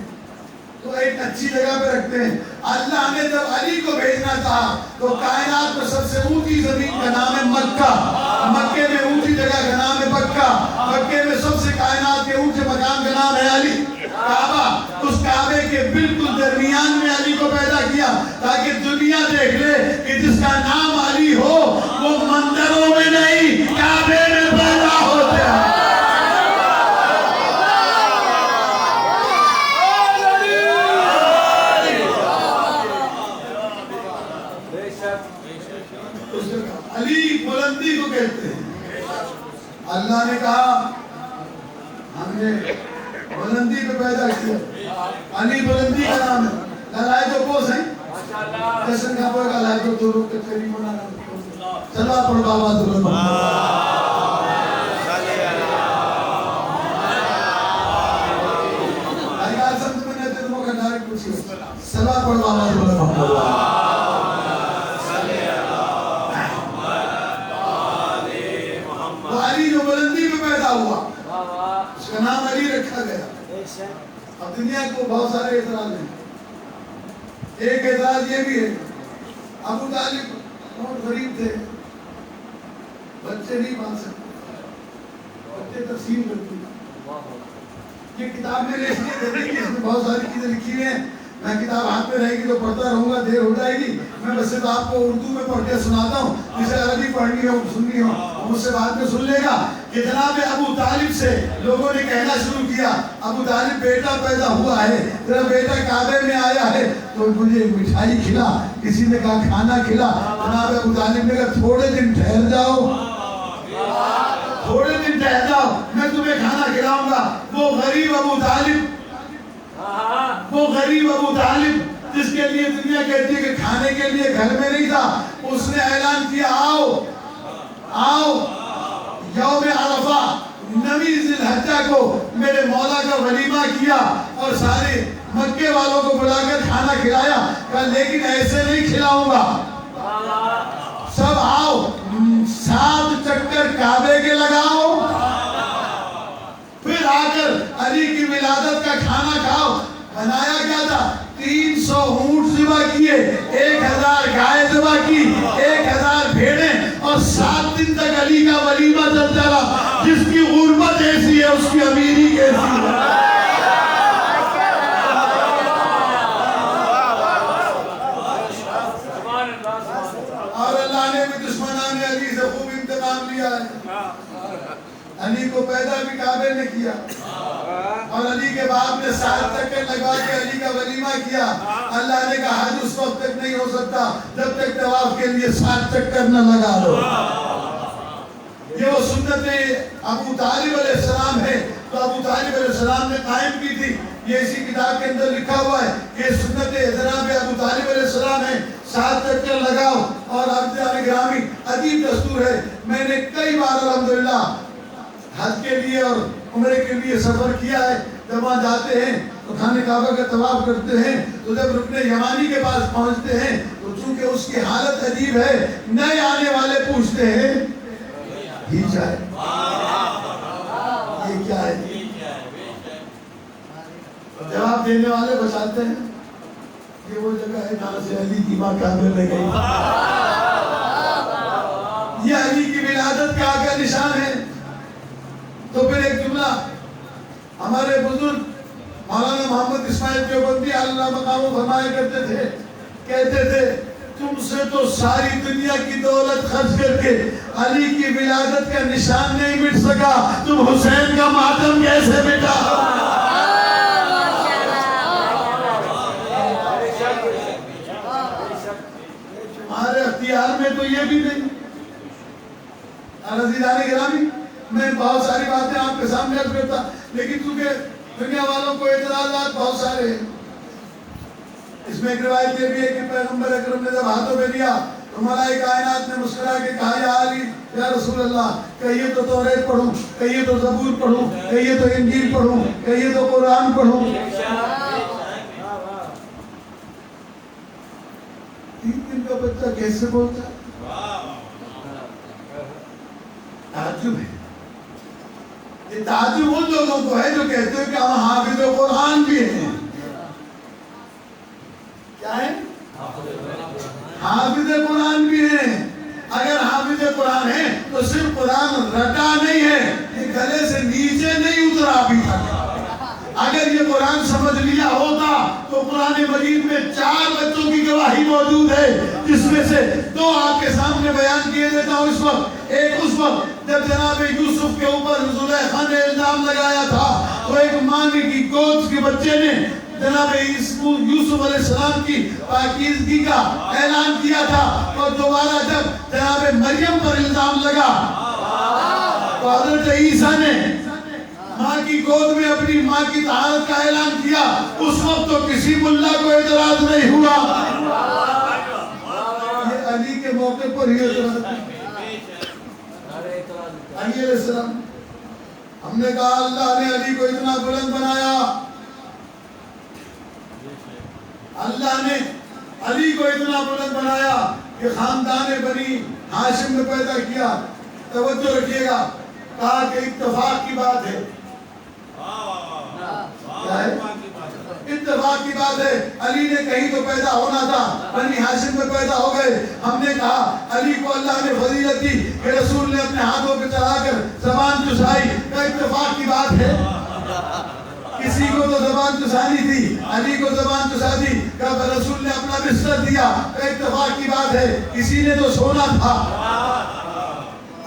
تو ایک اچھی جگہ پہ رکھتے ہیں. اللہ نے جب علی کو بھیجنا تھا تو کائنات میں سب سے اونچی زمین کا نام ہے مکہ، مکے میں اونچی جگہ کا نام ہے مکہ، مکے میں سب سے کائنات کے اونچے مقام کا نام ہے علی. کعبہ، اس کعبے کے بالکل درمیان میں علی کو پیدا کیا تاکہ دنیا دیکھ لے کہ جس کا نام علی ہو وہ مندروں میں نہیں کعبے میں پیدا ہوتے ہیں. علی بلندی کو کہتے ہیں. اللہ نے کہا ہم نے بلندی کو پیدا کیا. علی بلندی کا نام ہے. لائے تو کو سہیں جسن کا پوئے گا لائے تو دو روک کے قریب ہونا نام. چلو آپ پڑھ بابا دلو آئی آج سمجھ میں نہیں تمہیں کا ڈائریکٹ پوچھی سلوات پڑھ بابا دلو. علی جو بلندی میں پیدا ہوا اس کا نام علی رکھا گیا. اب دنیا کو بہت سارے اعتراض ہیں. ایک اعتراض یہ بھی ہے ابو طالب بہت غریب تھے، بچے نہیں پال سکتے، بچے تقسیم کرتے ہیں. یہ کتاب میں نے اس لیے دے دی کہ اس میں بہت ساری چیزیں لکھی ہوئی ہیں. میں کتاب ہاتھ میں رہے گی تو پڑھتا رہوں گا، دیر ہو جائے گی. میں بس صرف آپ کو اردو میں پڑھ کے سناتا ہوں. جسے عربی پڑھنی ہو سننی ہو مجھ سے بعد میں سن لے گا. کہ جناب ابو طالب سے لوگوں نے کہنا شروع کیا ابو طالب بیٹا پیدا ہوا ہے، تیرا بیٹا کعبے میں آیا ہے تو مجھے مٹھائی کھلا. کسی نے کہا کھانا کھلا. جناب ابو طالب نے کہا تھوڑے دن ٹھہر جاؤ، تھوڑے دن ٹھہر جاؤ، میں تمہیں کھانا کھلاؤں گا. وہ غریب ابو طالب، وہ غریب ابو طالب جس کے لیے دنیا کہتی ہے کہ کھانے کے لیے گھر میں نہیں تھا، اس نے اعلان کیا آؤ آؤ یوم عرفہ 9 ذی الحجہ کو میرے مولا کا ولیمہ کیا اور سارے مکے والوں کو بلا کر کھانا کھلایا. کہا لیکن ایسے نہیں کھلاؤں گا، سب آؤ 7 چکر کعبے کے لگاؤ، پھر آ کر علی کی ولادت کا کھانا کھاؤ. بنایا کیا تھا؟ 300 اونٹ ذبح کیے، 1000 گائے ذبح کی، 1000 بھیڑیں، اور 7 دن تک علی کا ولیمہ چلتا رہا. جس کی غربت ایسی ہے اس کی امیری کیسی ہے. اور اللہ نے بھی دشمنان علی سے خوب انتقام لیا ہے. علی کو پیدا بھی کعبے نے کیا اور علی کے باپ نے 7 چکر لگوا کے علی کا ولیمہ کیا. اللہ نے کہا حج اس وقت تک نہیں ہو سکتا جب تک طواف کے لیے 7 چکر نہ لگا دو. یہ وہ سنت ابو طالب علیہ السلام ہے تو ابو طالب علیہ السلام نے قائم کی تھی. یہ اسی کتاب کے اندر لکھا ہوا ہے کہ سنت جناب ابو طالب علیہ السلام ہے 7 چکر لگاؤ. اور اب گرامی عجیب دستور ہے. میں نے کئی بار الحمدللہ حج کے لیے اور عمرے کے لیے سفر کیا ہے. جب وہاں جاتے ہیں تو خانہ کعبہ کا طواف کرتے ہیں تو جب رکن یمانی کے پاس پہنچتے ہیں تو چونکہ اس کی حالت عجیب ہے، نئے آنے والے پوچھتے ہیں ہی جائے کیا ہے؟ جواب دینے والے بچاتے ہیں کہ وہ جگہ ہے جہاں سے علی کی ماں کعبے میں گئی، یہ علی کی ولادت کا آگے نشان ہے۔ تو پھر ایک جملہ ہمارے بزرگ مولانا محمد اسماعیل دیوبندی اللہ مقام فرمایا کرتے تھے، کہتے تھے تم سے تو ساری دنیا کی دولت خرچ کر کے علی کی ولادت کا نشان نہیں مٹ سکا، تم حسین کا ماتم کیسے مٹا؟ ہمارے اختیار میں تو یہ بھی نہیں۔ عزیزان گرامی، میں بہت ساری باتیں آپ کے سامنے عرض کرتا، لیکن چونکہ دنیا والوں کو اعتراضات بہت سارے ہیں۔ اس میں ایک روایت یہ بھی ہے کہ پیغمبر اکرم نے جب ہاتھوں میں لیا تو ملائکہ کائنات نے مسکرا کے کہا یا علی یا رسول اللہ، کہیے تو توریت پڑھوں، کہیے تو زبور پڑھوں، کہیے تو انجیل پڑھوں، کہیے تو قرآن پڑھوں۔ 3 دن کا بچہ کیسے بولتا ہے؟ تعجب ہے۔ یہ تعجب ان لوگوں کو ہے جو کہتے ہیں کہ ہم حافظ قرآن بھی ہیں۔ کیا ہے؟ حافظ قرآن بھی ہیں۔ اگر حافظ قرآن ہے تو صرف قرآن رٹا نہیں ہے، یہ گلے سے نیچے نہیں اترا ابھی تک۔ اگر یہ قرآن سمجھ لیا ہوتا تو قرآن مجید میں 4 بچوں کی گواہی موجود ہے، جس میں سے 2 آپ کے سامنے بیان کیے دیتا ہوں اس وقت۔ ایک اس وقت جب جناب یوسف کے اوپر زلیخا نے الزام لگایا تھا تو ایک ماں کی گود کے بچے نے جناب یوسف علیہ السلام کی پاکیزگی کا اعلان کیا تھا، اور دوبارہ جب جناب مریم پر الزام لگا تو حضرت عیسیٰ نے ماں کی گود میں اپنی ماں کی طہارت کا اعلان کیا۔ اس وقت تو کسی ملا کو اعتراض نہیں ہوا، یہ علی کے موقع پر ہی اعتراض ہے۔ علی علیہ السلام، ہم نے کہا اللہ نے علی کو اتنا بلند بنایا، اللہ نے علی کو اتنا بلند بنایا کہ خاندان بنی ہاشم میں پیدا کیا۔ توجہ رکھیے گا، کہا کہ اتفاق کی بات ہے۔ کیا ہے؟ اتفاق کی بات ہے، علی نے کہیں تو پیدا ہونا تھا، بنی ہاشم میں پیدا ہو گئے۔ ہم نے کہا علی کو اللہ نے فضیلت دی کہ رسول نے اپنے ہاتھوں پہ چڑھا کر زبان چسائی، کیا اتفاق کی بات ہے؟ کسی کو تو زبان چسانی تھی، علی کو زبان چسا دی، کہ رسول نے اپنا بستر دیا، کیا اتفاق کی بات ہے؟ کسی نے تو سونا تھا،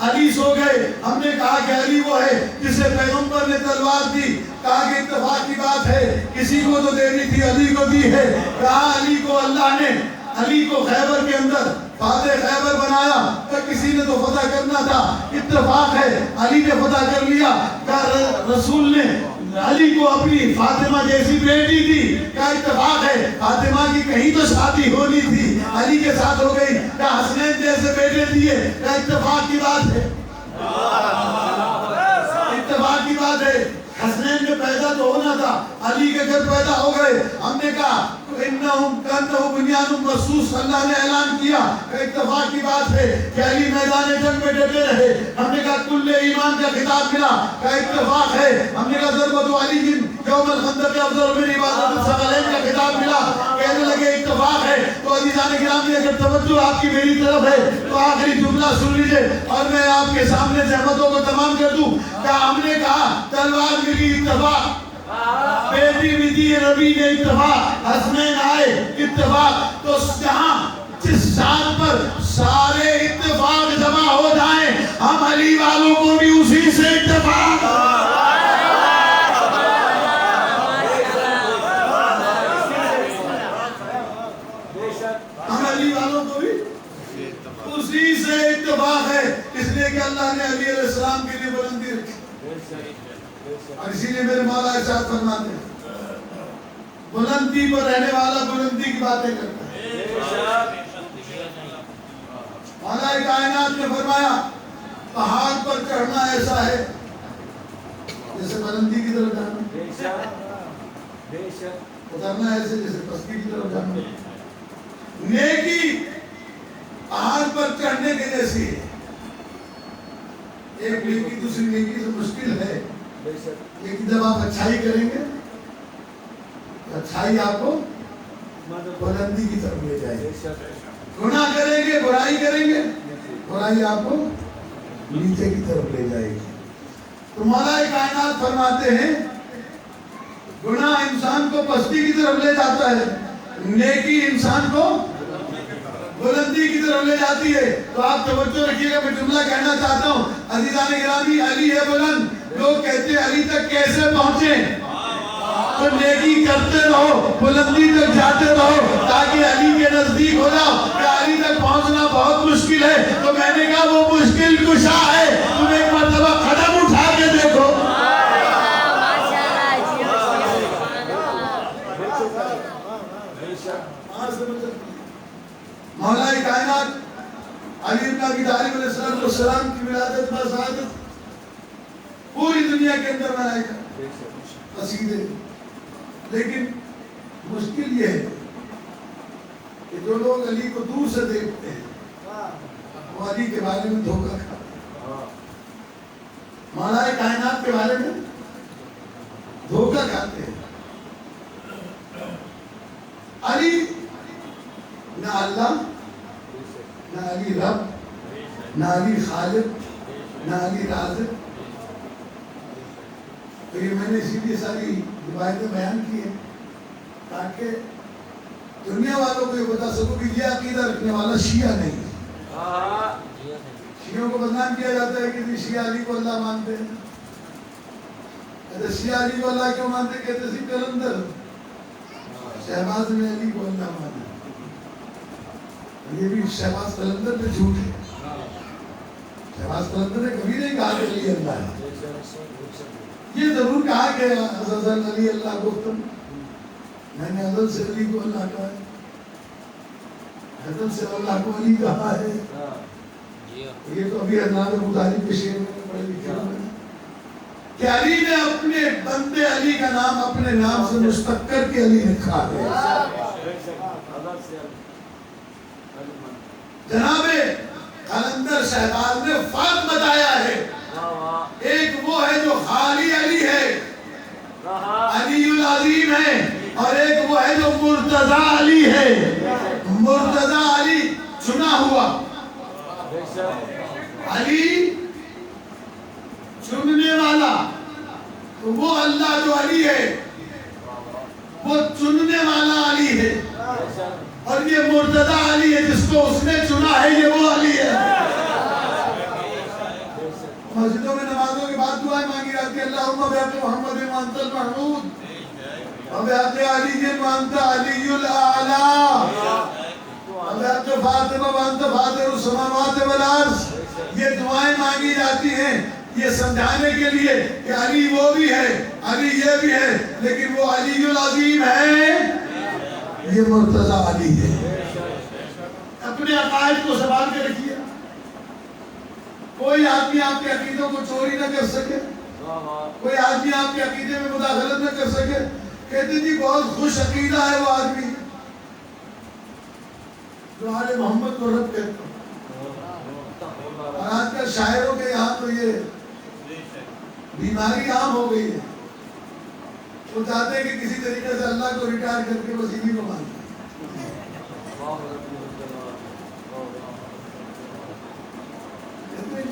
علی سو گئے۔ ہم نے کہا کہ علی وہ ہے جسے پیغمبر نے تلوار دی، کہا کہ اتفاق کی بات ہے، کسی کو تو دینی تھی، علی کو دی ہے۔ کہا علی کو اللہ نے علی کو خیبر کے اندر فاتح خیبر بنایا، کہ کسی نے تو فتح کرنا تھا، اتفاق ہے علی نے فتح کر لیا۔ کہ رسول نے علی کو اپنی فاطمہ جیسی بیٹی دی، کیا اتفاق ہے؟ فاطمہ کی کہیں تو شادی ہونی تھی، علی کے ساتھ ہو گئی۔ کیا حسنین جیسے بیٹے دیے، کیا اتفاق کی بات ہے؟ اتفاق کی بات ہے، حسنین میں پیدا تو ہونا تھا، علی کے گھر پیدا ہو گئے۔ ہم نے کہا انہم کنتہو بنیان مرصوص، اللہ نے اعلان کیا، اتفاق کی بات ہے کہ علی میدان جنگ میں ڈٹے رہے۔ ہم نے کہا کل ایمان کا خطاب ملا، کیا اتفاق ہے؟ ہم نے کہا ضربت علی یوم الخندق افضل من عبادت الثقلین کا خطاب ملا، کہنے لگے اتفاق ہے۔ تو عزیزان گرامی، اگر توجہ آپ کی میری طرف ہے تو آخری جملہ سن لیجئے اور میں آپ کے سامنے زحمتوں کو تمام کر دوں۔ کیا ہم نے کہا تلوار ملی، اتفاق، بیٹی بھی دی ربی نے، اتفاق، حسنین آئے، اتفاق۔ تو جہاں جس شان پر سارے اتفاق جمع ہو جائیں، ہم علی والوں کو بھی اسی سے اتفاق، ہم علی والوں کو بھی اسی سے اتفاق ہے، اس لیے کہ اللہ نے علی علیہ السلام کے لیے بلندی رکھی۔ اور اسی لیے میرے مولا ارشاد فرماتے ہیں بلندی پر رہنے والا بلندی کی باتیں کرتا ہے۔ مولا کائنات نے فرمایا پہاڑ پر چڑھنا ایسا ہے جیسے بلندی کی طرف جانا، اترنا ایسے جیسے پستی کی طرف جانا۔ نیکی پہاڑ پر چڑھنے کے جیسی ہے، ایک نیکی دوسری نیکی سے مشکل ہے، لیکن جب آپ اچھائی کریں گے تو اچھائی آپ کو بلندی کی طرف لے جائے گی. گناہ کریں گے، برائی کریں گے، برائی آپ کو نیچے کی طرف لے جائے گی. تو مولا کائنات فرماتے ہیں گناہ انسان کو پستی کی طرف لے جاتا ہے، نیکی انسان کو بلندی کی طرف لے جاتی ہے. تو آپ توجہ رکھیے گا، میں جملہ کہنا چاہتا ہوں. عزیزان گرامی، علی ہے بلند. لوگ کہتے ہیں علی تک کیسے پہنچے؟ تو نیکی کرتے رہو، بلندی تک جاتے رہو تاکہ علی کے نزدیک ہو جاؤ. کہ علی تک پہنچنا بہت مشکل ہے، تو میں نے کہا وہ مشکل کشا ہے. تم ایک مرتبہ قدم اٹھا کے دیکھو. مولا کائنات علی ابن ابی طالب علیہ السلام کی ولادت و شہادت پوری دنیا کے اندر منائے گا قصیدے. لیکن مشکل یہ ہے کہ جو لوگ علی کو دور سے دیکھتے ہیں وہ علی کے بارے میں دھوکہ کھاتے ہیں، مولا کائنات کے بارے میں دھوکہ کھاتے ہیں. علی نہ اللہ، نہ علی رب، نہ علی خالق، نہ علی رازق. تو یہ میں نے اسی لیے ساری روایتیں بیان کی ہیں تاکہ دنیا والوں کو یہ بتا سکو کہ یہ عقیدہ رکھنے والا شیعہ نہیں ہے. شیعوں کو بدنام کیا جاتا ہے کہ شیعہ علی کو اللہ مانتے ہیں. شیعہ علی کو اللہ کیوں مانتے؟ کہتے سی قلندر شہباز نے علی کو اللہ مانا. یہ بھی شہباز قلندر پہ جھوٹ ہے. شہباز قلندر نے کبھی نہیں کہا کہ علی اللہ ہے. یہ ضرور کہا کہ ازل علی اللہ گفتم، میں نے ازل سے علی کو اللہ کہا ہے، ازل سے اللہ کو علی کہا ہے. یہ تو ابھی حضرات مطالب کے شعر میں پڑھے لکھے ہوئے ہیں کہ علی نے اپنے بندے علی کا نام اپنے نام سے مشتق کر کے علی رکھا ہے. جناب قلندر شہباز نے فرق بتایا ہے. ایک وہ ہے جو خالی علی ہے، علی العظیم ہے، اور ایک وہ ہے جو مرتضی علی ہے. مرتضی علی چنا ہوا، علی چننے والا. تو وہ اللہ جو علی ہے وہ چننے والا علی ہے، اور یہ مرتضی علی ہے جس کو اس نے چنا ہے، یہ وہ علی ہے. مسجدوں میں نمازوں کے بعد دعائیں مانگی جاتی ہے، اللہم بحق محمد وانت المحمود وبحق علی وانت علی الاعلی وبحق فاطمہ وانت فاطر السماوات والارض. یہ دعائیں مانگی جاتی ہیں یہ سمجھانے کے لیے کہ علی وہ بھی ہے، علی یہ بھی ہے، لیکن وہ علی العظیم ہے، یہ مرتضی علی ہے. اپنے عقائد کو سنبھال کے رکھیے. کوئی آدمی آپ کے عقیدوں کو چوری نہ کر سکے، کوئی آدمی آپ کے عقیدے میں مداخلت نہ کر سکے. کہتے جی بہت خوش عقیدہ ہے وہ آدمی جو آل محمد کو رب کہتا. اور آج کل شاعروں کے یہاں تو یہ بیماری عام ہو گئی ہے. وہ چاہتے ہیں کہ کسی طریقے سے اللہ کو ریٹائر کر کے بس انہی کو مانتے ہیں.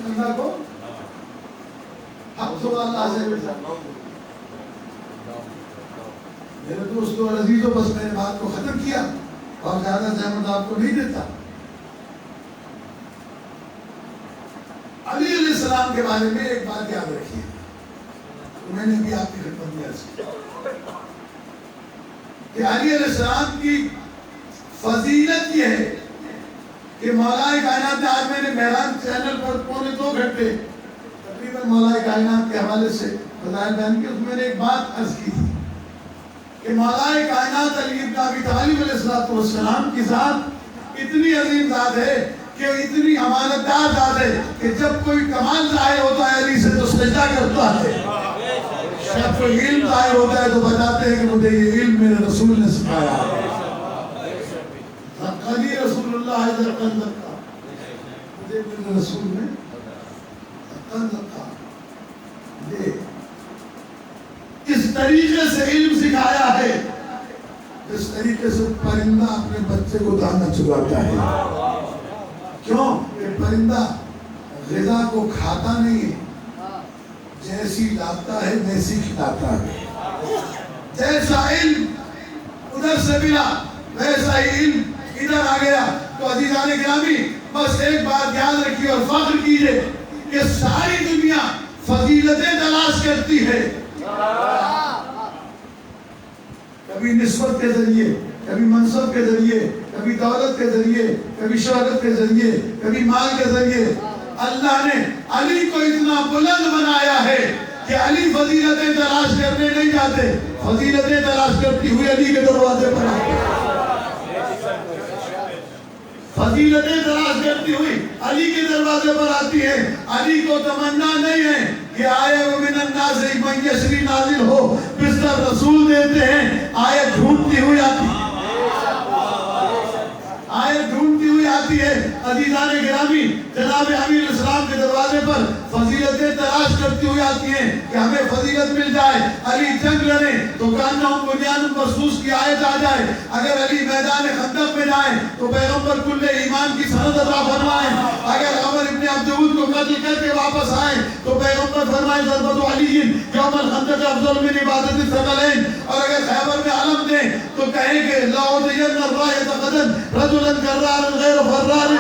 اللہ کو حق تو اللہ سے بچا. میرے دوستو اور عزیزوں، بس میں نے بات کو ختم کیا اور زیادہ زحمت آپ کو نہیں دیتا. علی علیہ السلام کے بارے میں ایک بات یاد رکھیے، میں نے بھی آپ کی خدمت میں عرض کیا کہ علی علیہ السلام کی فضیلت یہ ہے کہ مولا کائنات نے، آج میں نے مہران چینل پر 2.25 گھنٹے تقریباً مولا کائنات کے حوالے سے فضائل بیان کی. اس میں نے ایک بات عرض کی تھی کہ مولا کائنات علی ابن ابی طالب علیہ السلام کی ذات اتنی عظیم ذات ہے کہ اتنی امانت دار ذات ہے کہ جب کوئی کمال ظاہر ہوتا ہے علی سے تو سجدہ کرتا ہے. جب کوئی علم ظاہر ہوتا ہے تو بتاتے ہیں کہ مجھے یہ علم میرے رسول نے سکھایا ہے. قدی رسول اللہ زرقن زرقا، مجھے میرے رسول نے زرقن زرقا. یہ طریقے سے علم سکھایا ہے جس طریقے سے پرندہ اپنے بچے کو دانا چگاتا ہے. کیوں کہ پرندہ غذا کو کھاتا نہیں ہے، جیسی لاتا ہے ویسی کھلاتا ہے. جیسا علم ادھر سے ملا ویسا ہی علم ادھر آ گیا. تو عزیزان گرامی بس ایک بات یاد رکھیے اور فخر کیجئے کہ ساری دنیا فضیلتیں تلاش کرتی ہے، کبھی نسبت کے ذریعے، کبھی منصب کے ذریعے، کبھی دولت کے ذریعے، کبھی شہرت کے ذریعے، کبھی مال کے ذریعے. اللہ نے علی کو اتنا بلند بنایا ہے کہ علی فضیلتیں تلاش کرنے نہیں جاتے، فضیلتیں تلاش کرتی ہوئی علی کے دروازے پر آتے ہیں. فضیلتیں تلاش کرتی ہوئی علی کے دروازے پر آتی ہیں. علی کو تمنا نہیں ہے کہ آئے ومن الناس من یشری نازل ہو، بستر رسول دیتے ہیں، آیت ڈھونڈتی ہوئی آتی ہے، آیت ڈھونڈتی ہوئی آتی ہے. عزیزان گرامی جناب امیر الاسلام کے دروازے پر فضیلتیں تلاش کرتی ہوئی آتی ہیں کہ ہمیں فضیلت مل جائے. علی جنگ لڑے تو کانہم بنیان مرصوص کی آیت آ جائے. اگر علی میدان خندق میں جائیں تو پیغمبر کل ایمان کی سند عطا فرمائیں. اگر عمر ابن عبدود کو قتل کر کے واپس آئیں تو پیغمبر فرمائیں ضربت علی یوم الخندق افضل من عبادت الثقلین. اور اگر خیبر میں علم دیں تو کہیں کہ لأعطین الراية غدا رجلا کرارا غیر فرار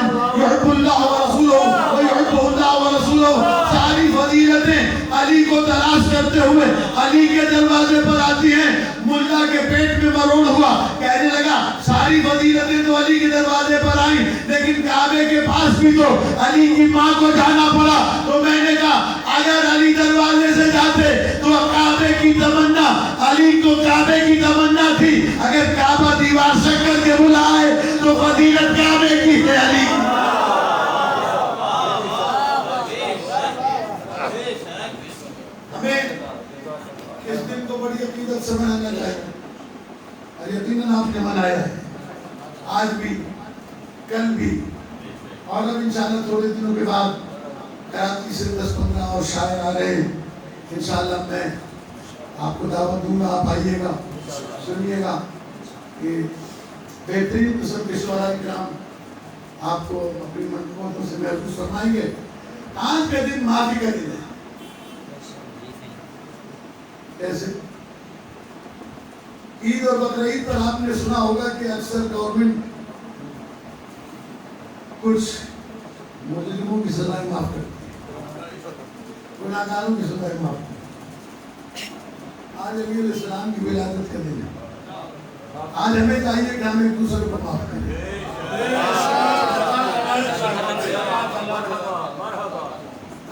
يحب اللہ ورسولہ ويحبه اللہ ورسولہ. ساری فضیلتیں علی کو تلاش کرتے ہوئے علی کے دروازے پر آتی ہیں. ملا کے پیٹ میں مروڑ ہوا، کہنے لگا ساری فضیلتیں تو علی کے دروازے پر آئیں، لیکن کعبے کے پاس بھی تو علی کی ماں کو جانا پڑا. تو میں نے کہا اگر علی دروازے سے جاتے تو کعبے کی تمنا، علی کو کعبے کی تمنا تھی، اگر کعبہ دیوار سے کر کے بلائے تو فضیلت کعبے کی ہے، علی کی. ہمیں اس دن کو بڑی عقیدت سے منانا چاہیے اور یقیناً آپ نے منایا ہے، آج بھی کل بھی، اور اب انشاءاللہ تھوڑے دنوں کے بعد کراچی سے 10-15 اور شاعر آ رہے ہیں. انشاءاللہ میں آپ کو دعوت دوں گا، آپ آئیے گا، سنیے گا کہ بہترین قسم کے شعراء کرام آپ کو اپنی منقبتوں سے محفوظ فرمائیں گے. آج کا دن معافی کا دن ہے. کیسے؟ عید اور بقرعید پر آپ نے سنا ہوگا کہ اکثر گورنمنٹ کچھ مجرموں کی سزائیں معاف کرتی ہے، گناہگاروں کی سزائیں معاف کرتی ہے. آج امیر الاسلام کی ولادت کا دن ہے. آج ہمیں چاہیے کہ ہم ایک دوسرے کو معاف کریں.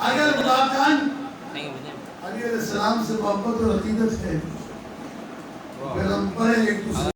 اگر واقعاً علی علیہ السلام سے محبت اور عقیدت ہے، پھر ہم پڑھیں ایک دوسرے